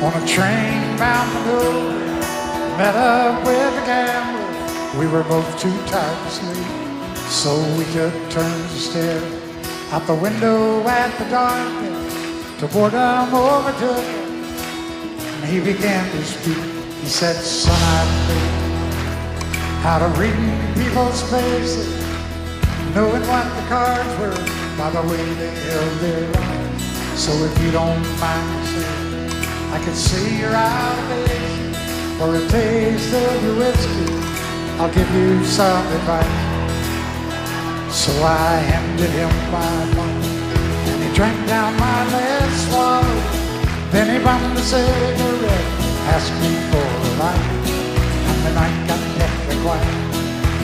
On a train bound to nowhere, met up with a gambler. We were both too tired to sleep, so we took turns to stare out the window at the darkness till boredom overtook him. And he began to speak. He said, son, I've learned how to read people's faces, knowing what the cards were by the way they held their lives. So if you don't mind me saying, I could see you're out of age. For a taste of your whiskey, I'll give you some advice. So I handed him my money, and he drank down my last swallow. Then he bummed a cigarette, asked me for a light, and the night got deathly quiet,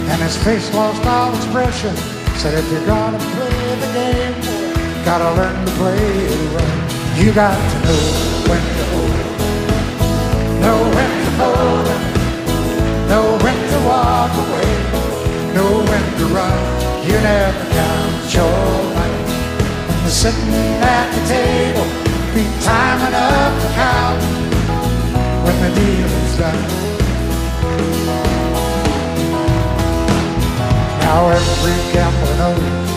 and his face lost all expression. Said, if you're gonna play the game, boy, gotta learn to play it right. You got to know when to hold it, know when to fold it, know when to walk away, know when to run. You never count your money when you're sitting at the table, be time enough to count when the deal is done. Now every gambler knows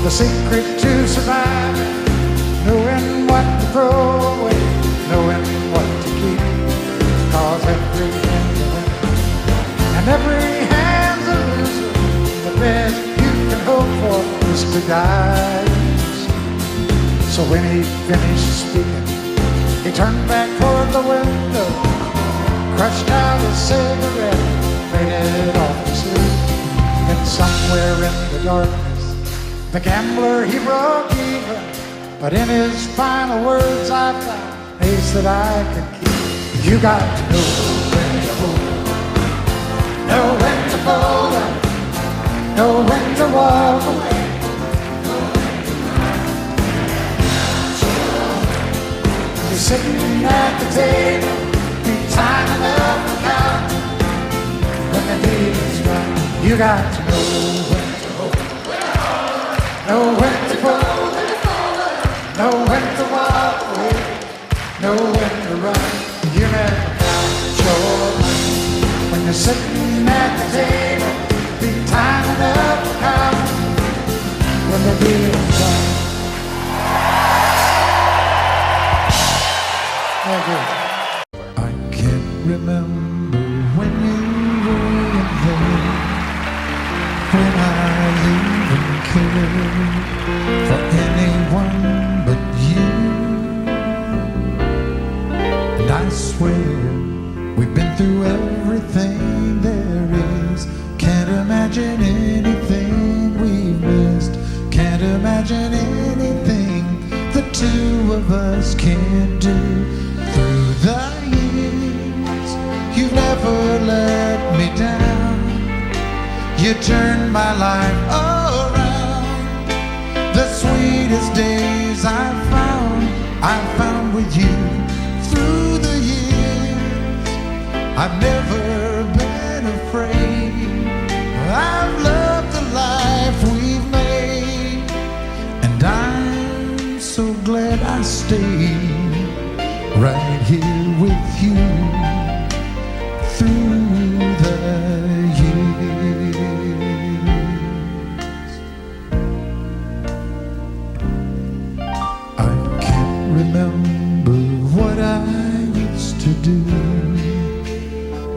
the secret to surviving, knowing what to throw away, knowing what to keep. Cause every hand's a winner and every hand's a loser. The best you can hope for is to die. So when he finished speaking, he turned back toward the window, crushed out a cigarette, faded off to sleep. And somewhere in the darkness, the gambler, he broke even. But in his final words, I found a ace that I could keep. You got to know when to hold it, know when to fold it, know when to walk away. You're sitting at the table, be time enough to count when the deal is done. You got to know when to hold it, know when to fold it, know when to walk away, know when to run. You never count your money when you're sitting at the table, be time enough to count when the deal is done. Thank you. I can't remember when you were in there, when I even cared for anyone but you. And I swear we've been through everything there is. Can't imagine anything we've missed. Can't imagine anything the two of us can't do. Through the years, you've never let me down. You turned my life around. The sweetest days I found with you. Through the years, I've never been afraid. I've loved the life we've made, and I'm so glad I stayed right here with you through the years. I can't remember what I used to do,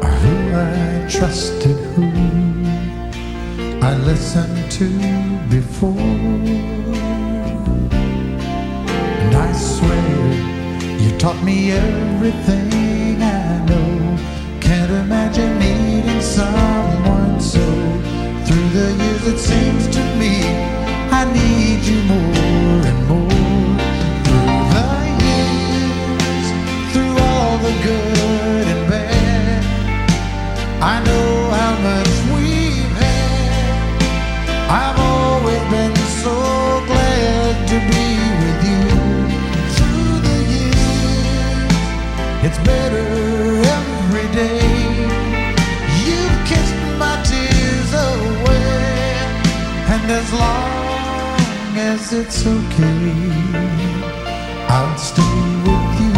or who I trusted, who I listened to before. And I swear you taught me everything I know. Can't imagine needing someone so. Through the years it seems to me I need you more and more. Through the years, through all the good and bad, I know how much we've had. I've always been so glad to be with you. It's better every day. You've kissed my tears away, and as long as it's okay, I'll stay with you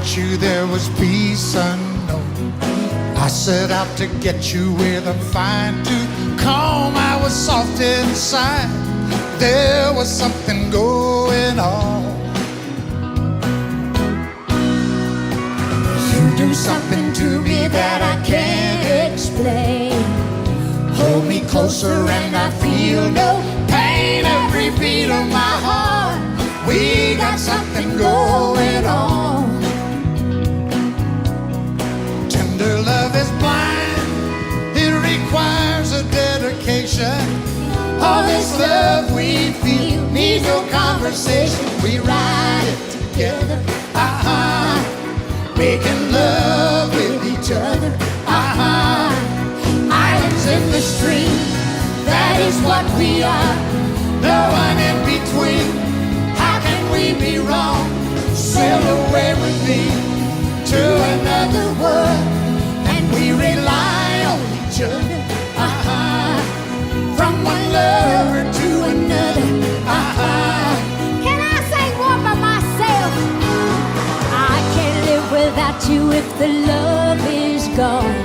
met you, there was peace unknown. I set out to get you with a fine tooth comb. I was soft inside. There was something going on. You do something to me that I can't explain. Hold me closer and I feel no pain. Every beat of my heart, we got something going on. Tender love is blind, it requires a dedication. All this love we feel needs no conversation. We ride it together, making love with each other, Islands in the stream, that is what we are. No one in between. How can we be wrong? Sail away with me to another world, and we rely on each other, from one lover to another, Can I sing one by myself? I can't live without you if the love is gone.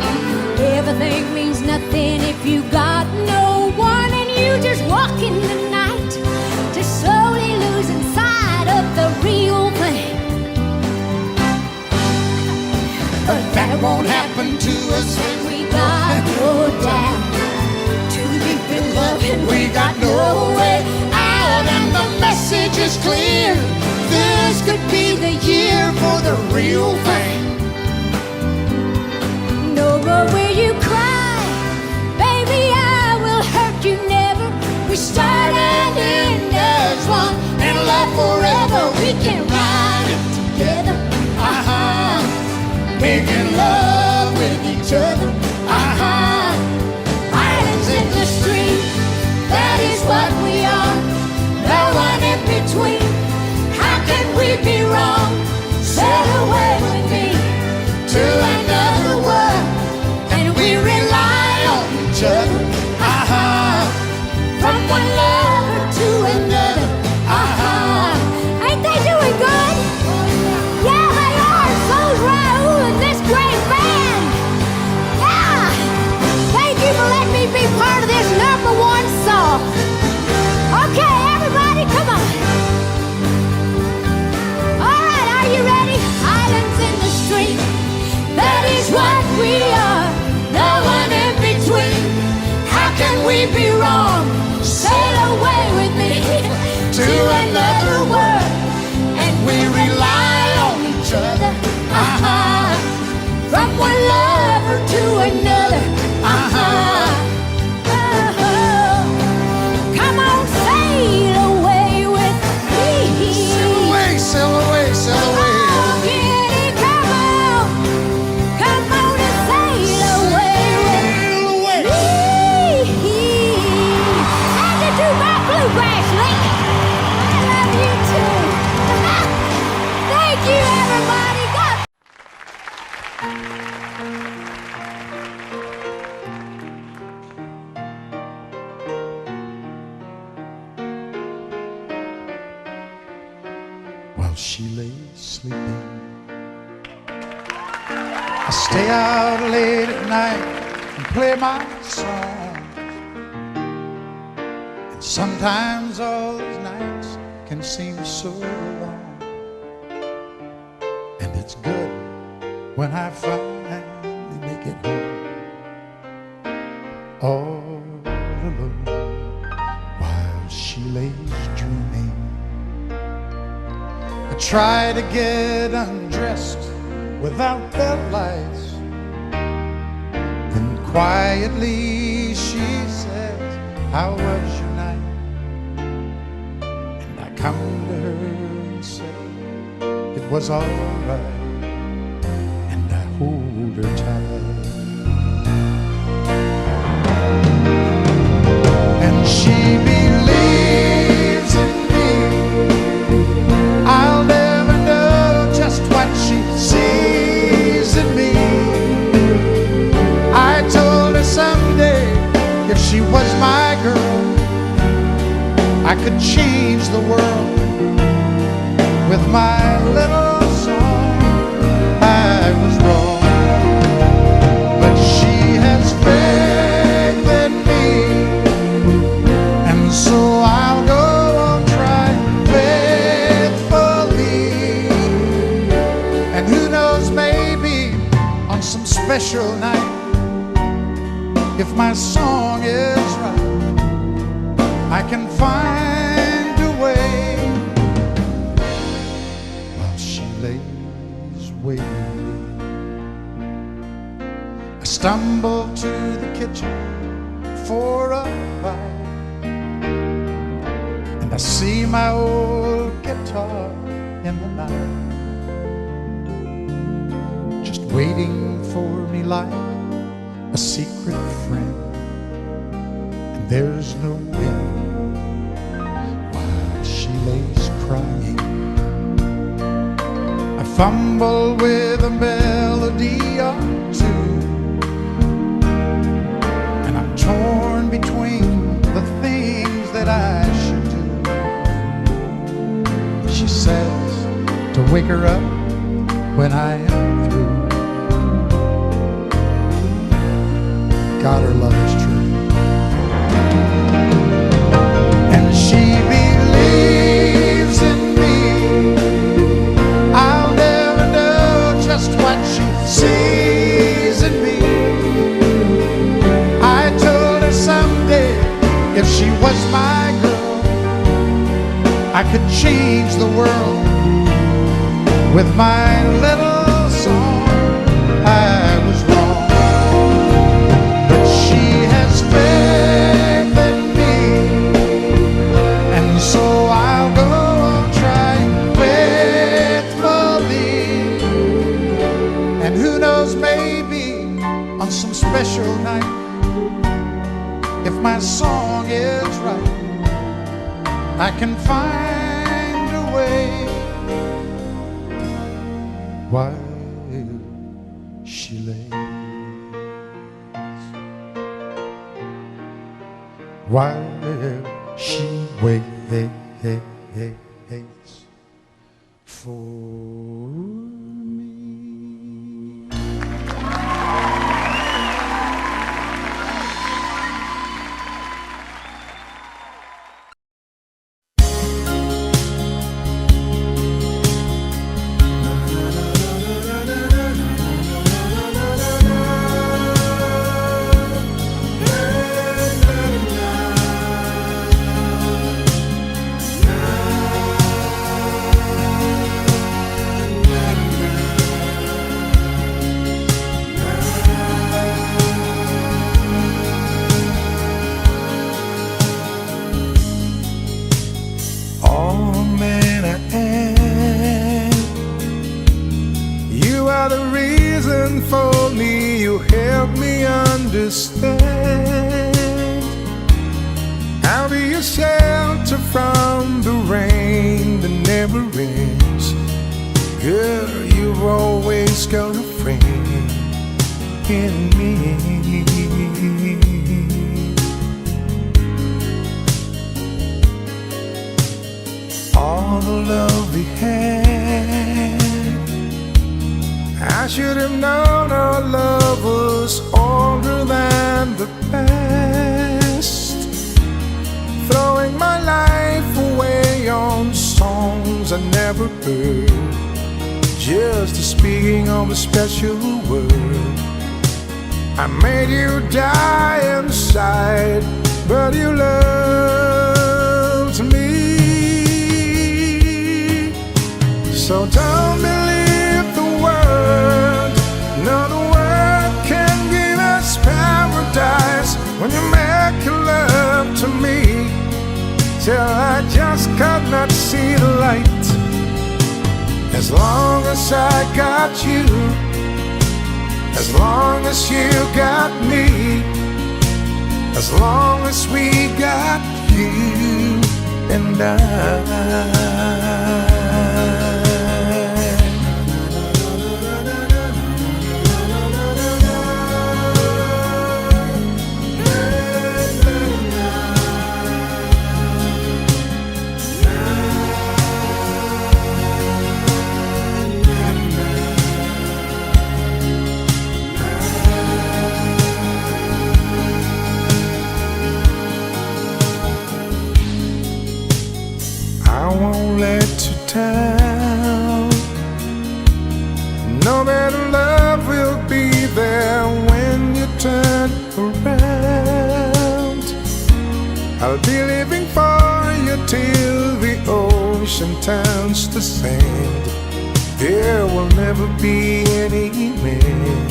Everything means nothing if you got no one, and you just walk in the night, just slowly losing sight of the real thing. but that won't happen to us when We got no down, too deep in love, and we got no way out, and the message is clear. This could be the year for the real thing. no more will you cry, baby, I will hurt you never. We start and end as one, and love forever. We can ride it together, Making love with each other, Islands in the stream, that is what we are. No one in between. How can we be wrong? Sail away with me to another world, and we rely on each other, from one lover to another. Ain't they doing good? Yeah, they are. So's Raoul and this great band. Yeah. Thank you for letting me be part of this #1 song. Okay, everybody, come on. All right, are you ready? Islands in the stream, that is what we are. No one in between. How can we be wrong? Sail away with me to another world, and we rely on each other, from one lover to another. Come on, sail away with me. Sail away, sail away, sail away. Oh, kitty, come on. Come on and sail away with Sail away. me. How'd you do my bluegrass lick? I love you too. Thank you, everybody. God. While she lay sleeping, I stay out late at night and play my song. And sometimes all those nights can seem so long. And it's good when I finally make it home, all alone, while she lays dreaming. I try to get undressed without the lights. Then quietly she says, how was your night? And I come to her and say, it was all right. And I hold her tight. And she believes in me. I'll never know just what she sees in me. I told her someday if she was my girl, I could change the world with my little song. stumble to the kitchen for a bite, and I see my old guitar in the night, just waiting for me like a secret friend. And there's no wind while she lays crying. I fumble with a melody or two, and I'm torn between the things that I should do. She says to wake her up when I am through. God, her love is true. And she believes in me. I'll never know just what she sees in me. I told her someday if she was my girl, I could change the world with my little song. I was wrong, but she has faith in me, and so I'll go on trying faithfully. And who knows, maybe on some special night, if my song is right, I can find a way while she lays, while she waits for me. All man I am, you are the reason for me. You help me understand. I'll be a shelter from the rain that never ends. Girl, you've always got a friend in me. All the love we had, I should have known our love was older than the past. Throwing my life away on songs I never heard, just speaking of a special word. I made you die inside, but you loved me. So don't believe the word. No, the word can give us paradise when you make your love to me, till I just could not see the light. As long as I got you, as long as you got me, as long as we got you and I. I won't let you down. No better love will be there when you turn around. I'll be living for you till the ocean turns to sand. There will never be any man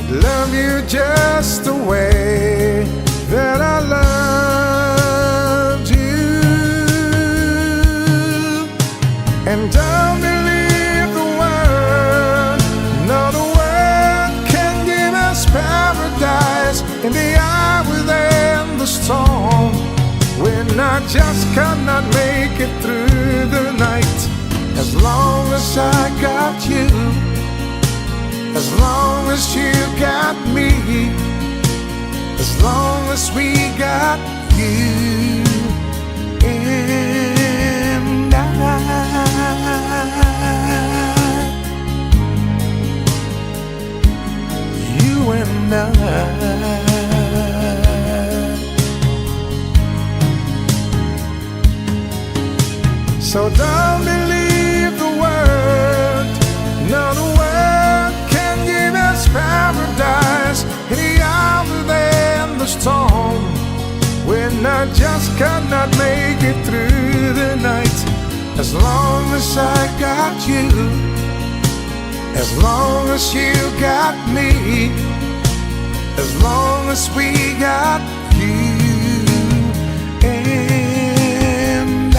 love you just the way that I loved you. And don't believe the word, no, the word can give us paradise in the hour within the storm, when I just cannot make it through the night. As long as I got you, as long as you got me, as long as we got you and I. You and I. So don't believe the word, no, the word can give us paradise in the hour then the storm, when I just cannot make it through the night. As long as I got you, as long as you got me, as long as we got you and I.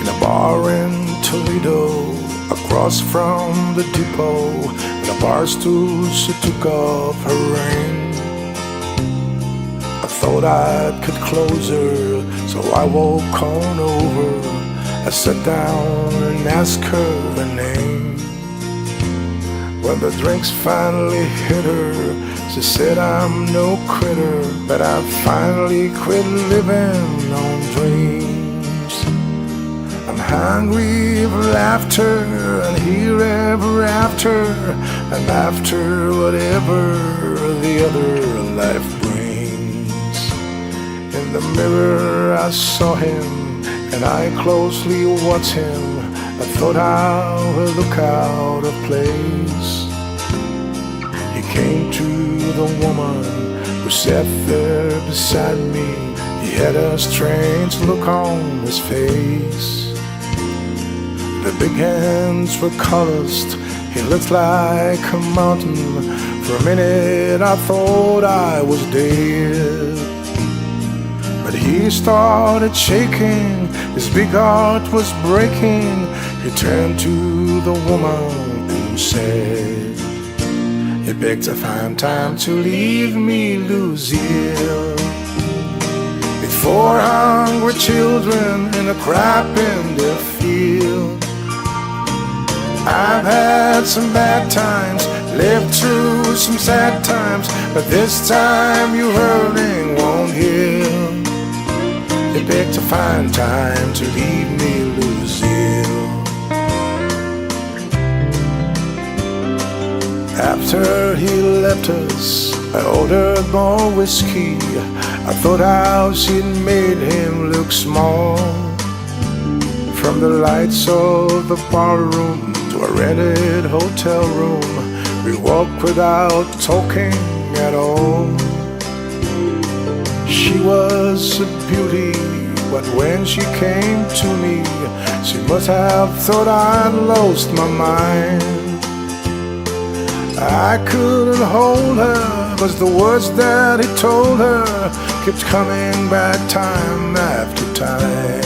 In a bar in Toledo, across from the depot, in a bar stool she took off her ring. I thought I could close her, so I walked on over. I sat down and asked her her name. When the drinks finally hit her, she said, I'm no quitter, but I finally quit living on dreams. I'm hungry for laughter and here ever after, and after whatever the other life brings. In the mirror I saw him and I closely watched him. I thought I would look out of place. He came to the woman who sat there beside me. He had a strange look on his face. The big hands were calloused, he looked like a mountain. For a minute I thought I was dead. But he started shaking, his big heart was breaking. He turned to the woman and said, you picked a fine time to leave me, Lucille. Before hungry children in a crop in the field. I've had some bad times, lived through some sad times, but this time your hurting won't heal. You picked a fine time to leave me, Lucille. After he left us, I ordered more whiskey. I thought how she'd made him look small. From the lights of the bar room to a rented hotel room, we walked without talking at all. She was a beauty, but when she came to me, she must have thought I'd lost my mind. I couldn't hold her, 'cause the words that he told her kept coming back time after time.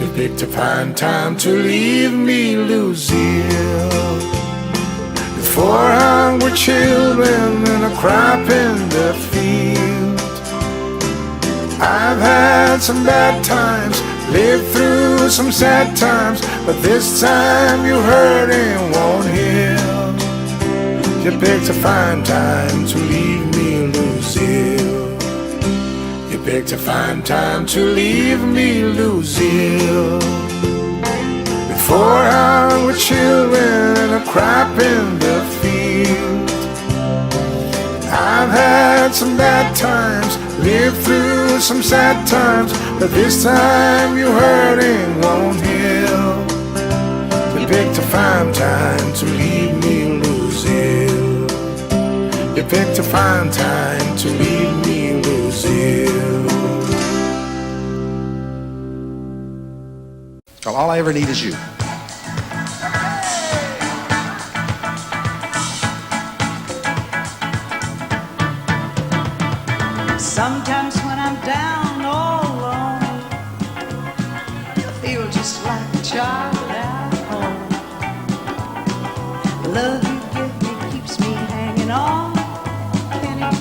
You picked a fine time to leave me, Lucille. Before hungry children and a crop in the field. I've had some bad times, lived through some sad times, but this time your hurting won't heal. You picked a fine time to leave me, Lucille. You picked a fine time to leave me, Lucille. Before hungry children and a crop in the field. I've had some bad times, lived through some sad times, but this time your hurting won't heal. You picked a fine time to leave me, Lucille. They picked a fine time to leave me with you. Well, all I ever need is you. Sometimes when I'm down all alone, I feel just like a child at home. The love you give me keeps me hanging on, Penny.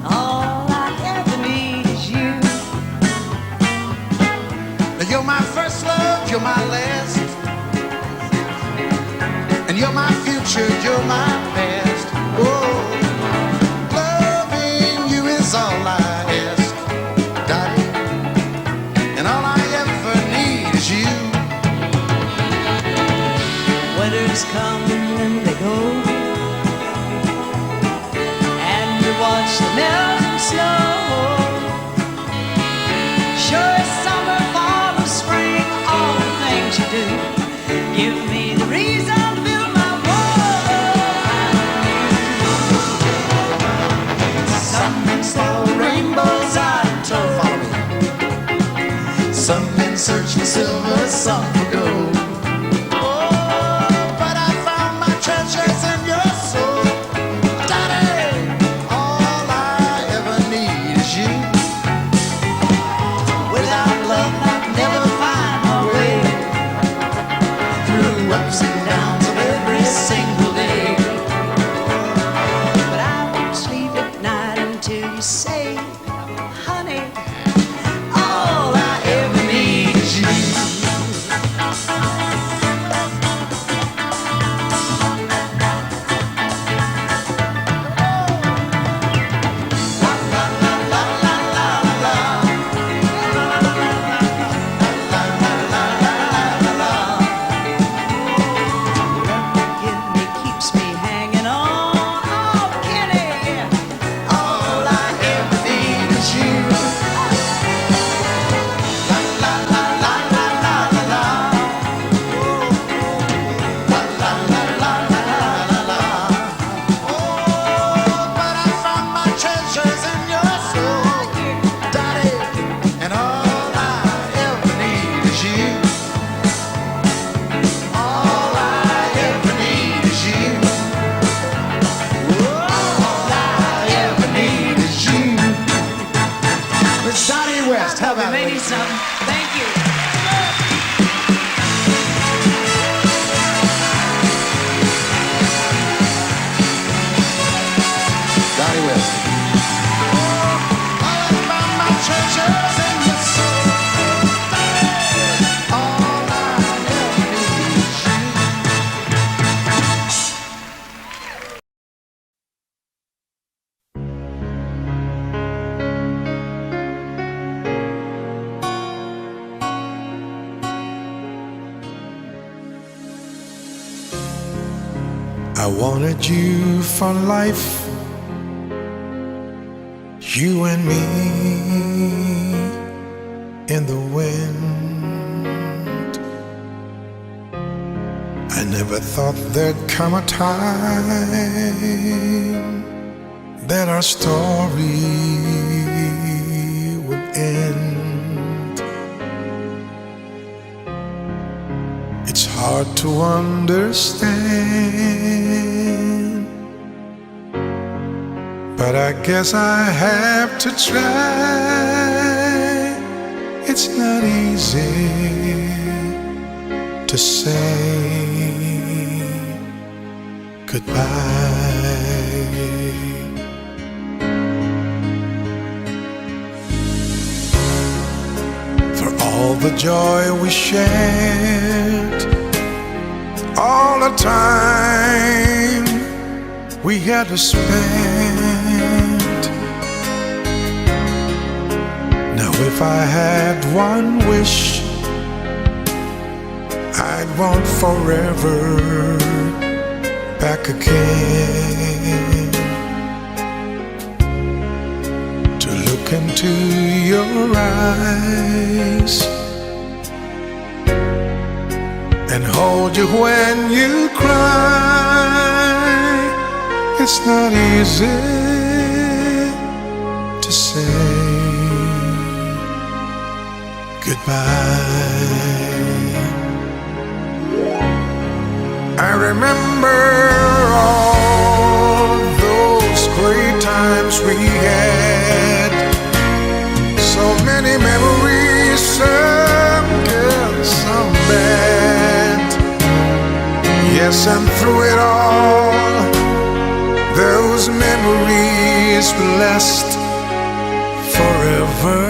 All I ever need is you. You're my first love, you're my last, and you're my future, you're my past. Oh, loving you is all I ask, darling, and all I ever need is you. Winters come and they go, and we watch the melting snow. Sure as summer, fall, or spring, all the things you do give me the reason to build my world. Some men sell rainbows out of tow. Follow me. Some men search for silver, some for gold. But I found my treasures in your soul, darling. All I ever need is you. Without love, I'd never find my way Through ups and downs of every single day. But I won't sleep at night until you say, honey, all I ever need is you. Give me, keeps me hanging on. Oh, Kenny, All I ever need is you. La la la la la la la la. La la la la la la la. Oh, but I found my treasures in your soul, darling, and all I ever need is you. All I ever need is you. All I ever need is you. It's Johnny West. How about maybe it? something. Thank you. Johnny West. I found my treasures in your soul, darling. All I ever need is you. I wanted you for life, you and me in the wind. I never thought there'd come a time that our story would end. It's hard to understand, but I guess I have to try. It's not easy to say goodbye. For all the joy we shared, all the time we had to spend. Now if I had one wish, I'd want forever back again, to look into your eyes and hold you when you cry, It's not easy to say goodbye. I remember all those great times we had. So many memories, some good, some bad. Yes, and through it all, those memories will last forever.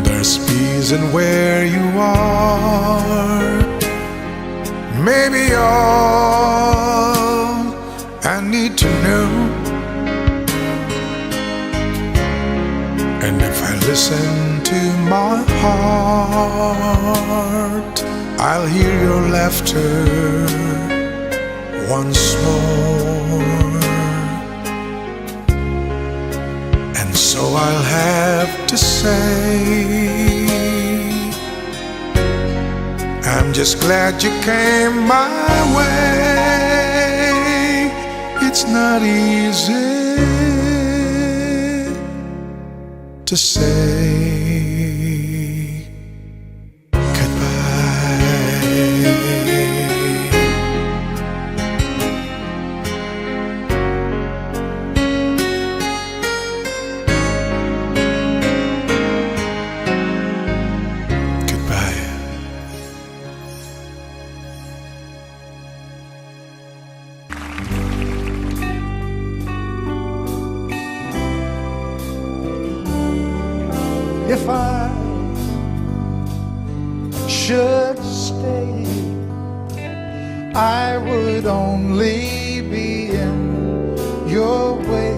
There's peace in where you are. Maybe all I need to know. And if I listen to my heart, I'll hear your laughter once more. And so I'll have to say, I'm just glad you came my way. It's not easy to say if I should stay, I would only be in your way.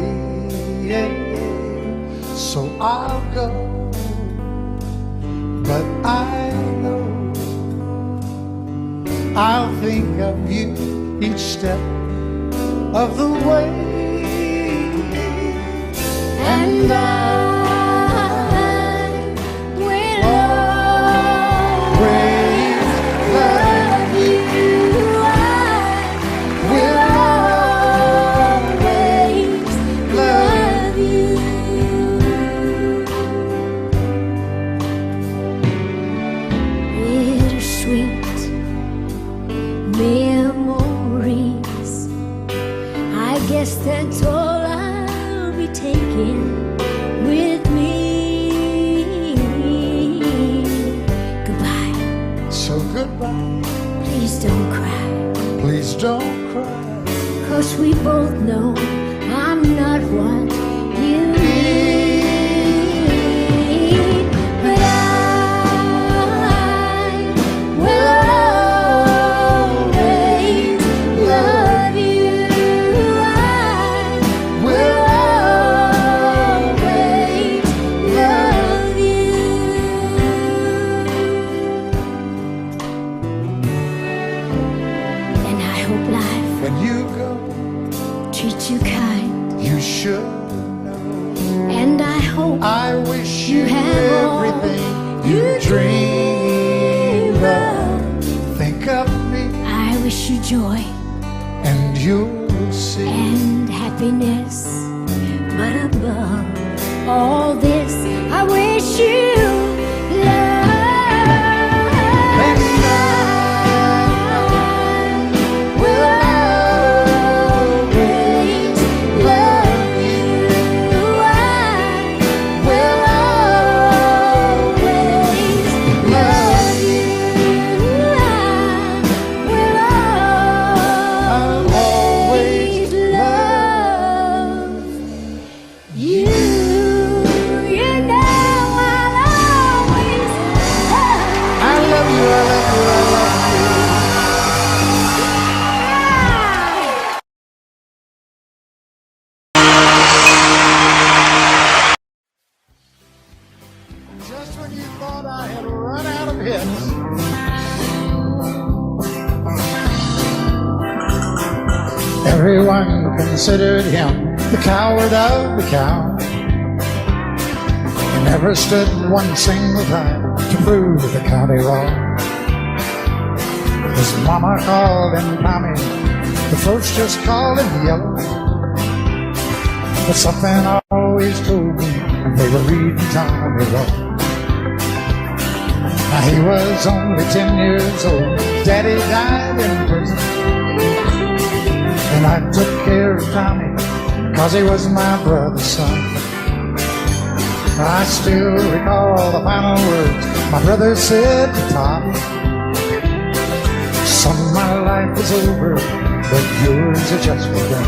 So I'll go, but I know I'll think of you each step of the way. And that's all I'll be taking with me. Goodbye. So goodbye. Please don't cry. Please don't cry. 'Cause we both know I'm not what you need. But I will always love you. And I hope I wish you have everything you dream of. Think of me. I wish you joy and you'll see. And happiness. But above all this, I wish you love. Just when you thought I had run out of hits, everyone considered him the coward of the cow. He never stood one single time to prove the county wrong. His mama called him Tommy, the folks just called him Yellow. But something always told me they were reading Tommy wrong. Now he was only 10 years old, Daddy died in prison, and I took care of Tommy, 'cause he was my brother's son. I still recall the final words my brother said to Tommy. Son, my life is over, but yours has just begun.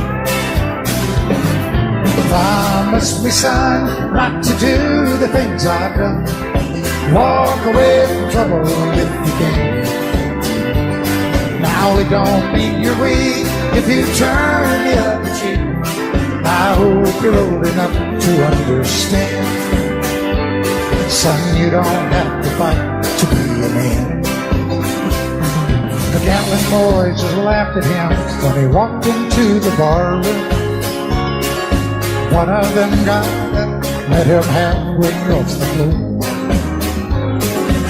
Promise me, son, not to do the things I've done. Walk away from trouble if you can. Now it don't mean you're weak if you turn the other cheek. I hope you're old enough to understand. Son, you don't have to fight to be a man. The gambling boys just laughed at him when he walked into the bar room. One of them got up, let him halfway across the floor.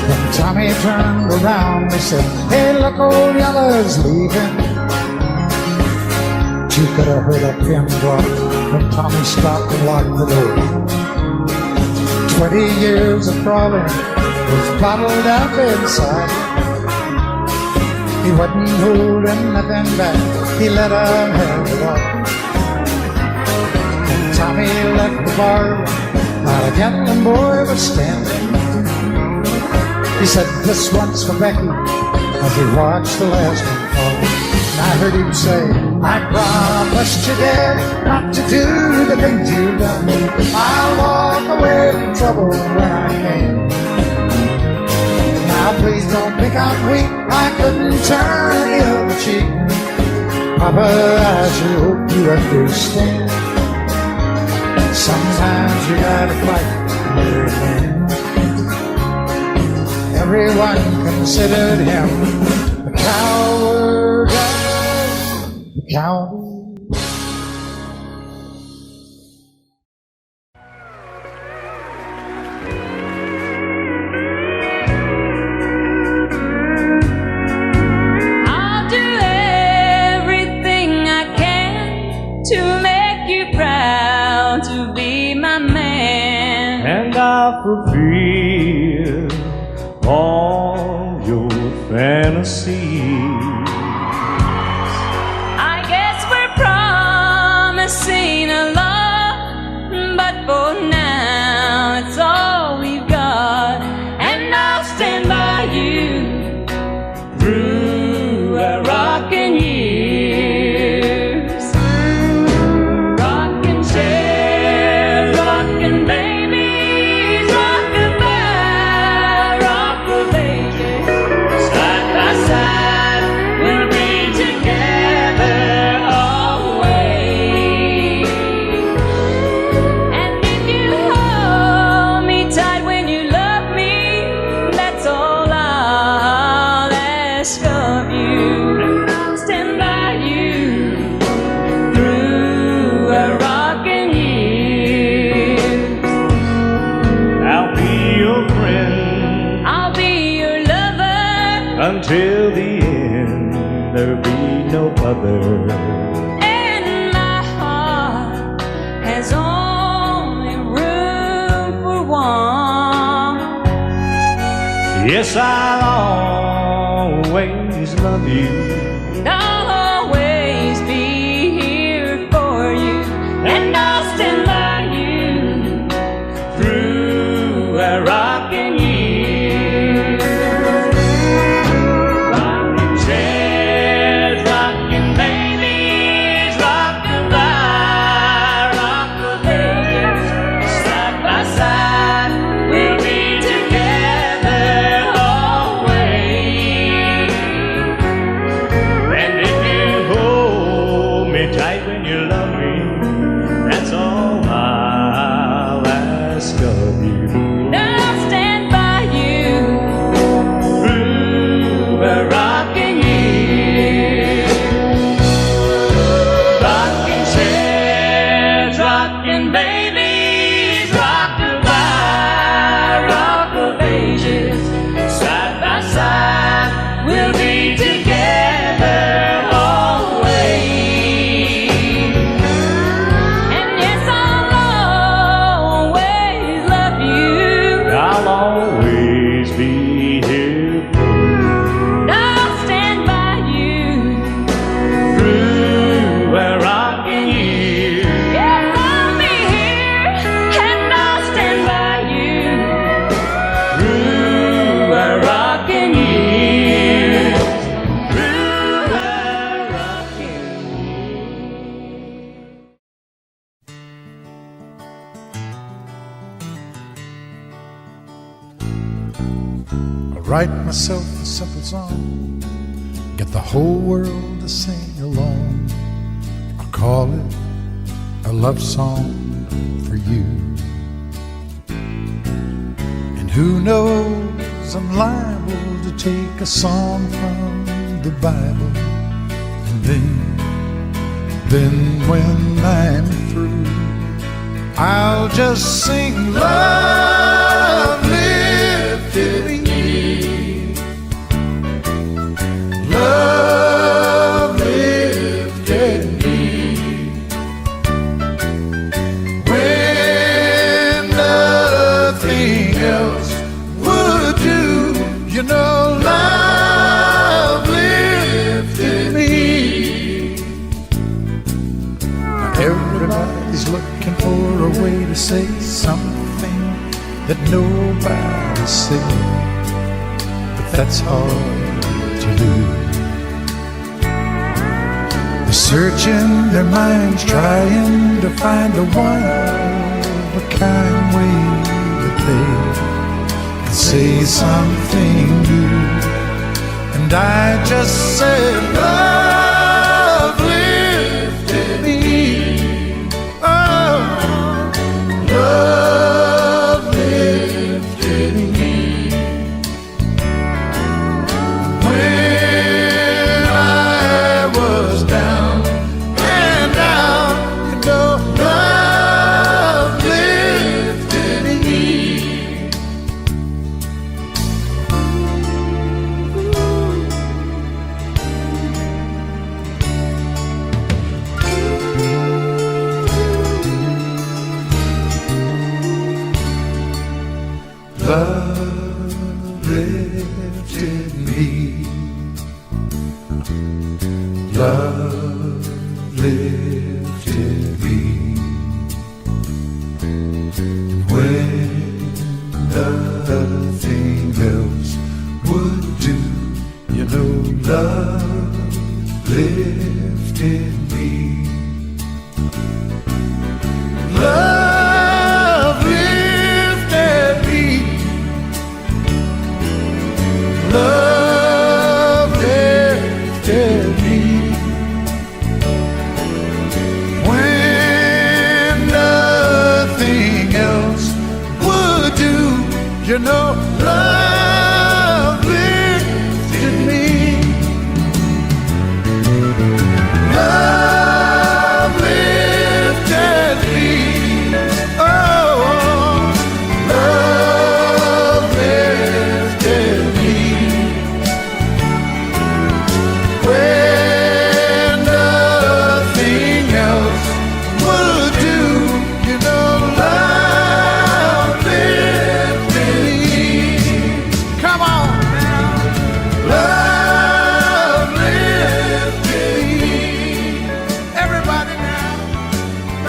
When Tommy turned around, they said, "Hey, look, old Yellow's leaving." You could have heard a pin drop when Tommy stopped and locked the door. 20 years of crawling was bottled up inside. He wasn't holding nothing back, he let him have it all. When Tommy left the bar, not a gambling boy was standing. He said, "This one's for Becky," as he watched the last one fall. And I heard him say, "I promised you, Dad, not to do the things you've done. I'll walk away from trouble when I can. Now please don't think I'm weak, I couldn't turn the other cheek. Papa, I sure hope you understand. Sometimes you gotta fight for a man." Everyone considered him the coward of the county. I'll do everything I can to make you proud to be my man. And I'll fulfill all your fantasies. I guess we're promising a lot, but for now it's all we've got. And I'll stand by you through a rocking years. Rocking chairs, rocking babies, rock-a-bye, rock-a-baby. Side by side, we'll be together always. And if you hold me tight when you love me, that's all I'll ask of you. And I'll stand by you through a rocking years. I'll be your friend I'll be your lover, until the end. There'll be no other. and my heart has only room for one. Yes, I'll always love you. And I'll always be here for you. And I'll stand by you through a rocking years. Rocking chairs, rocking babies, rock-a-bye, rock-a-babies. Side by side, we'll be together always. write myself a simple song, get the whole world to sing along. I'll call it a love song for you. And who knows, I'm liable to take a song from the Bible, and then when I'm through, I'll just sing love lifted me, love lifted me, when nothing else would do, you know, love lifted me. Now everybody's looking for a way to say something that nobody said, but that's hard to do. They're searching their minds, trying to find a one-of-a-kind way that they can say something new. And I just said, love lifted me. Love lifted me when I was down and out, you know, love lifted me. Love lifted me. Love lifted me when nothing else would do. You know, love lifted me. Love lifted me. Love lifted me when nothing else would do. You know, love lifted me. Love lifted me. Oh, love lifted me. When nothing else would do, you know, love lifted me. Come on now, love lifted me. Everybody now,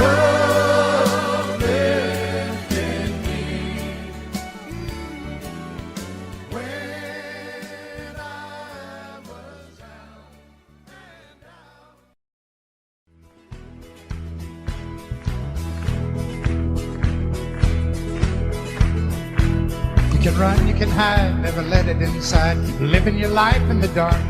love lifted me. When I was down and out. You can run, you can hide, never let it inside. Keep living your life in the dark.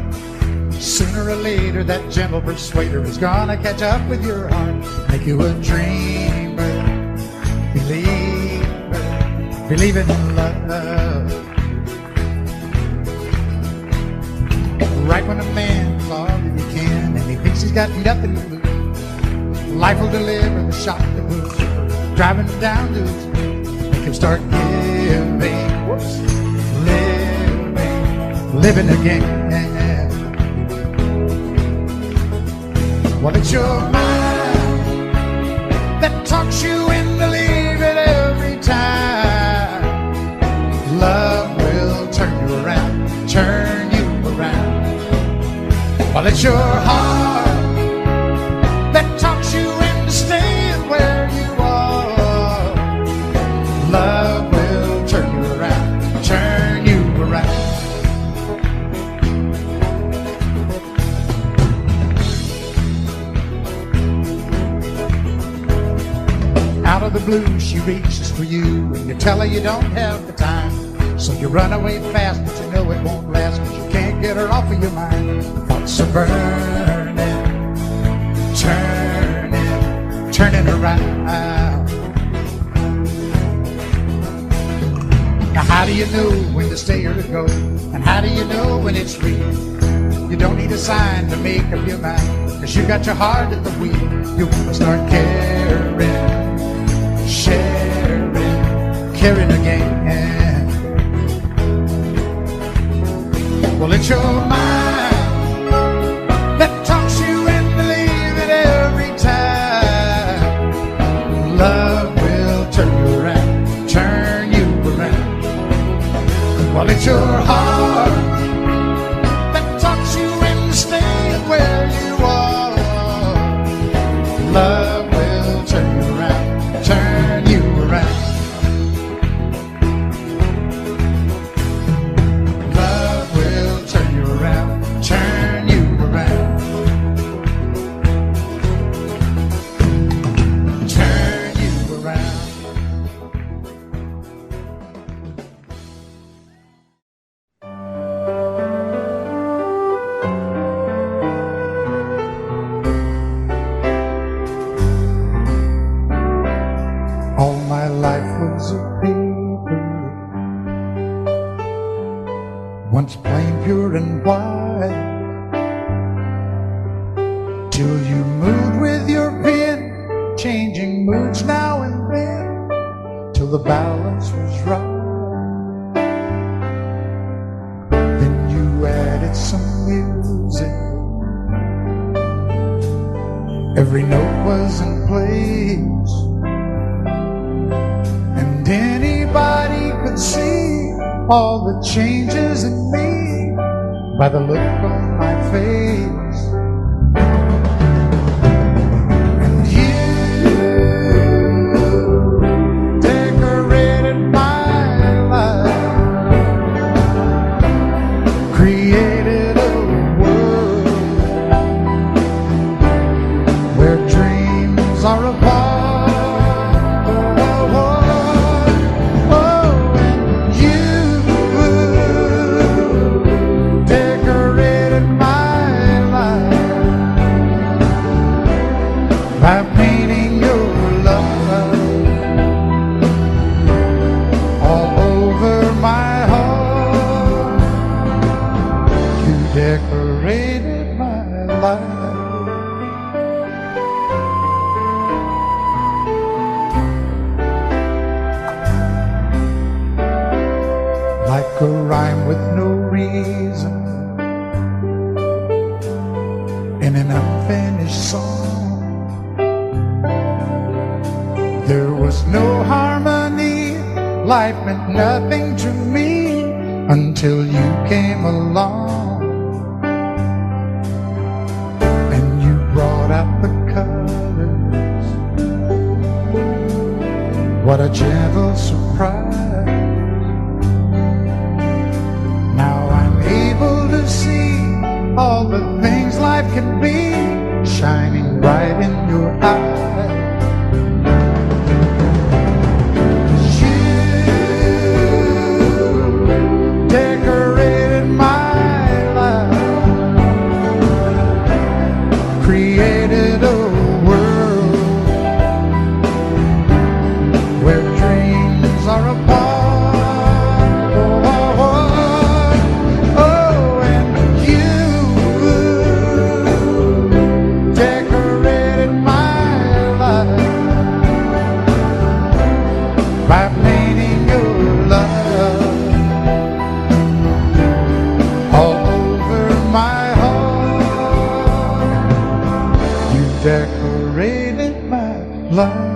Sooner or later, that gentle persuader is gonna catch up with your heart. Make you a dreamer, believer, believing in love. Right when a man's all that he can, and he thinks he's got nothing to lose, life will deliver the shock that moves, driving him down to his knees. Make him start living again. Well, it's your mind that talks you into leaving every time. Love will turn you around, turn you around. Well, it's your heart that talks you into staying where you are. Love will turn you around, turn you around. Out of the blue, she reaches for you, and you tell her you don't have the time. So you run away fast, but you know it won't last, 'cause you can't get her off of your mind. Thoughts are burning, turning around. Now how do you know when to stay or to go? And how do you know when it's real? You don't need a sign to make up your mind, 'cause you got your heart at the wheel. You wanna start caring, sharing, caring again. Well, it's your mind that talks you and believe it every time. Love will turn you around, turn you around. Well, it's your heart that talks you into staying where you are. Love will turn you around, turn you around. Love will turn you around, turn you around. Turn you around. All my life was a paper, once plain, pure and white, till you moved with your pen, changing moods now and then, till the balance was right. Then you added some music, every note was in place, and anybody could see all the changes in me by the look on my face. And you decorated my life, created a world where dreams are apart. By painting your love all over my heart, you decorated my life. Like a rhyme with no reason in an unfinished song. There was no harmony, life meant nothing to me until you came along. And you brought out the colors, what a gentle surprise. Now I'm able to see all the things life can be, shining bright in your eyes. Decorated my life, created a world where dreams are apart. Oh, and you decorated my life by painting your love all over my heart. You decorated my life.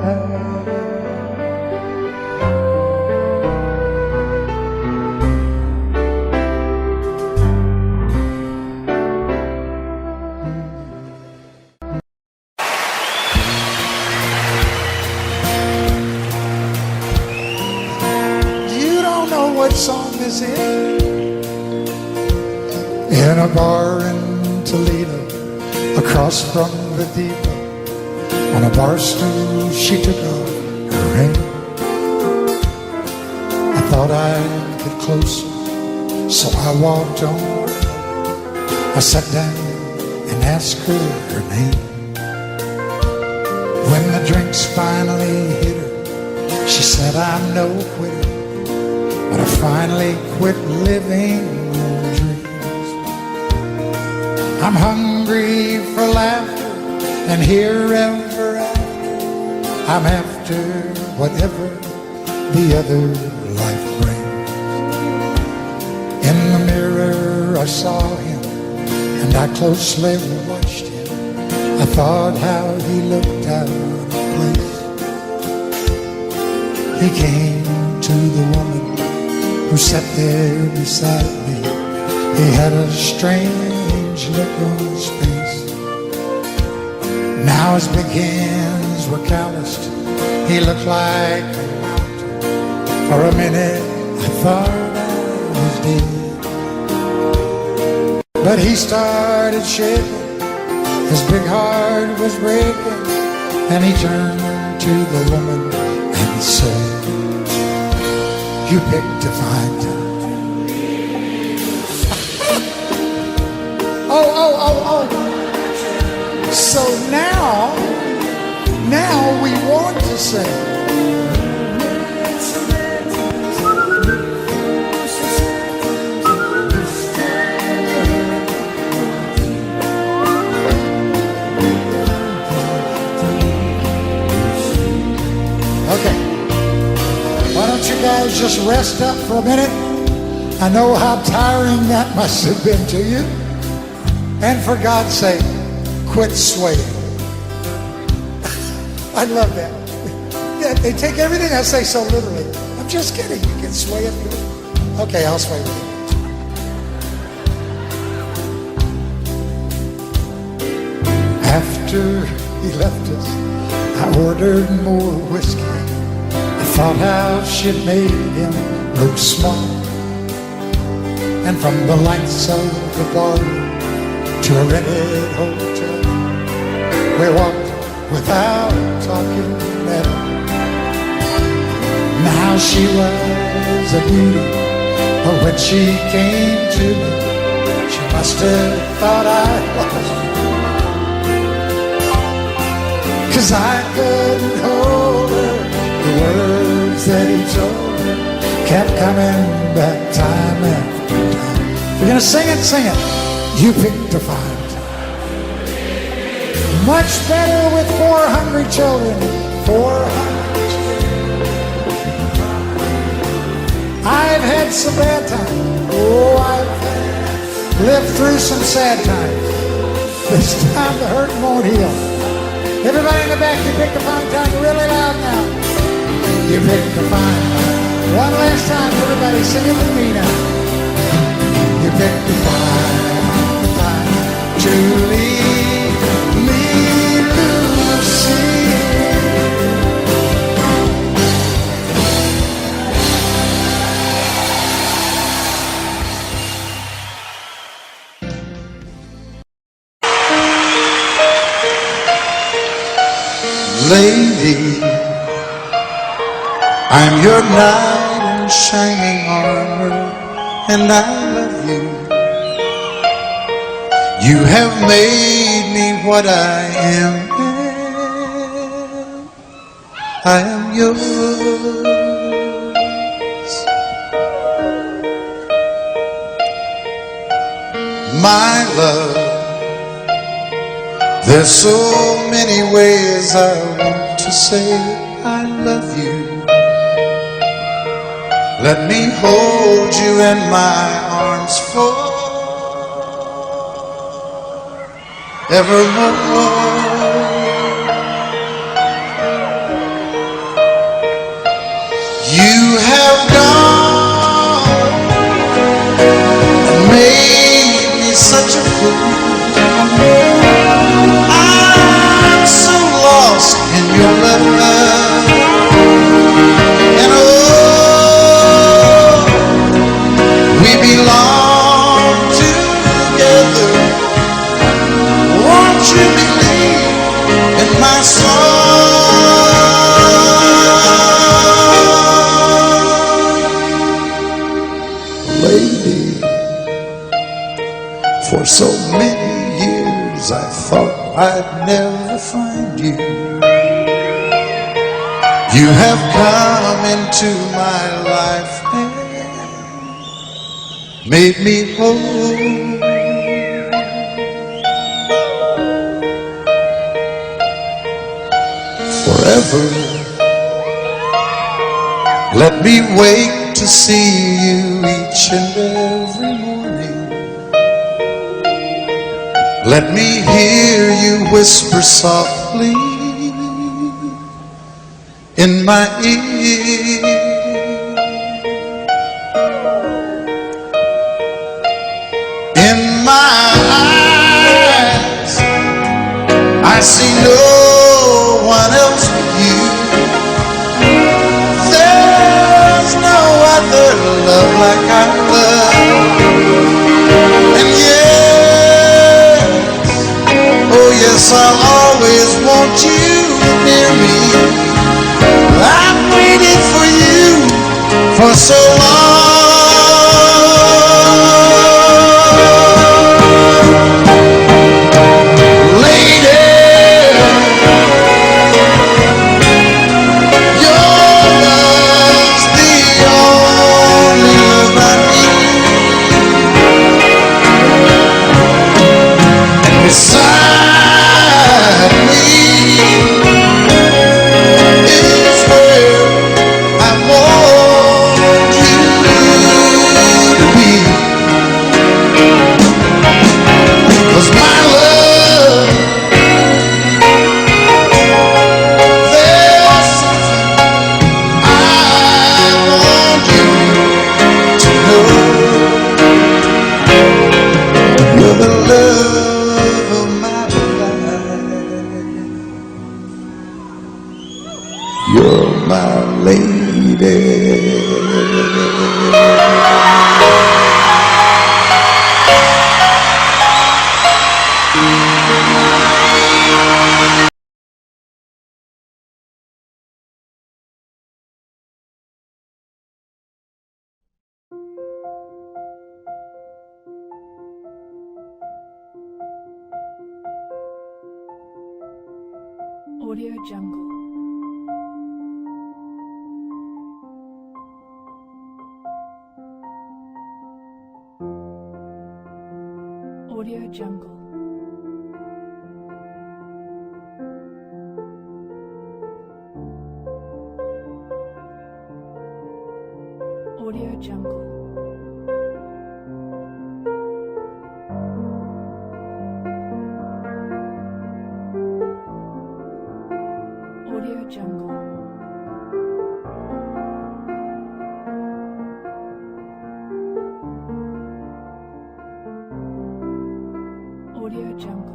You don't know what song this is? In a bar in Toledo, across from the depot, on a bar stool she took off her ring. I thought I'd get closer, so I walked on. I sat down and asked her name. When the drinks finally hit her, she said, I'm no quitter, but I finally quit living on dreams. I'm hungry for laughter, and here ever after, I'm after whatever the other life brings. In the mirror I saw him, and I closely watched him. I thought how he looked out of place. He came to the woman who sat there beside me. He had a strange look on his face. Now his big hands were calloused. He looked like a mountain. For a minute I thought I was dead. But he started shaking. His big heart was breaking. And he turned to the woman and said, you picked a fine time. Oh. So now we want to sing. Okay. Why don't you guys just rest up for a minute? I know how tiring that must have been to you. And for God's sake, quit swaying. I love that. Yeah, they take everything I say so literally. I'm just kidding. You can sway if you want. Okay, I'll sway with you. After he left us, I ordered more whiskey. I thought how she'd made him look small. And from the lights of the bar to a rented hotel, we walked without talking at all. Now she was a beauty, but when she came to me, she must have thought I was. 'Cause I couldn't hold her. The words that he told her kept coming back time after time. If you're gonna sing it, sing it. You picked a fine time. Much better with 4 hungry children. 4 hungry children. I've had some bad times. Oh, I've lived through some sad times. This time the hurt won't heal. Everybody in the back, you picked a fine time really loud now. You picked a fine time. One last time, everybody, sing it with me now. You picked a fine time to leave me, Lucy. Lady, I'm your knight in shining armor, and I love you. You have made me what I am. I am yours. My love, there's so many ways I want to say I love you. Let me hold you in my arms forevermore. You have gone and made me such a fool. I'm so lost in your love, and oh, we belong together. Won't you believe in my song? I'd never find you. You have come into my life and made me whole. Forever, let me wake to see you each and every morning. Let me hear you whisper softly in my ear. In my eyes, I see no one else but you. There's no other love like I love. And yes, oh yes, I'll always want you near me. I've waited for you for so long. Lady, your love's the only love I need. And beside me is where I want you to be. 'Cause my love, there's something I want you to know. You're the love of my life. You're my lady. Audio Jungle. Audio Jungle. Audio Jungle. Audio Jungle. Audio Jungle.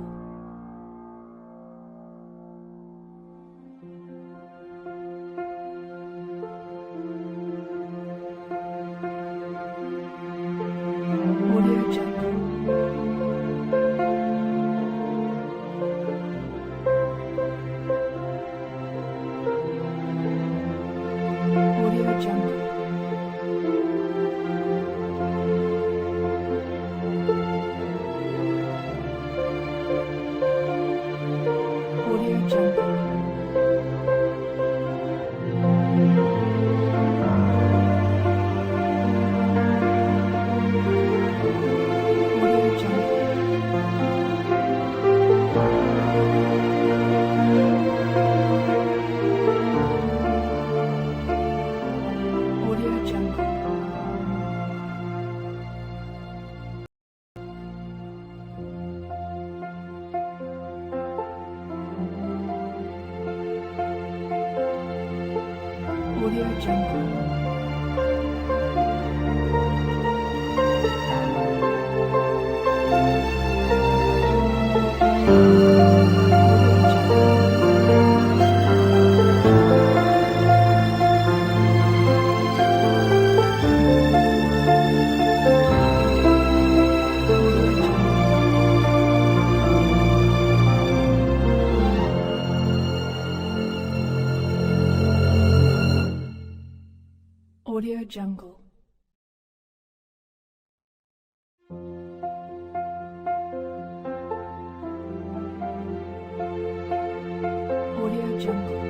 Audio Jungle. Audio Jungle. Audio Jungle. Audio Jungle. Audio Jungle. Audio Jungle. Audio Jungle. Jungle.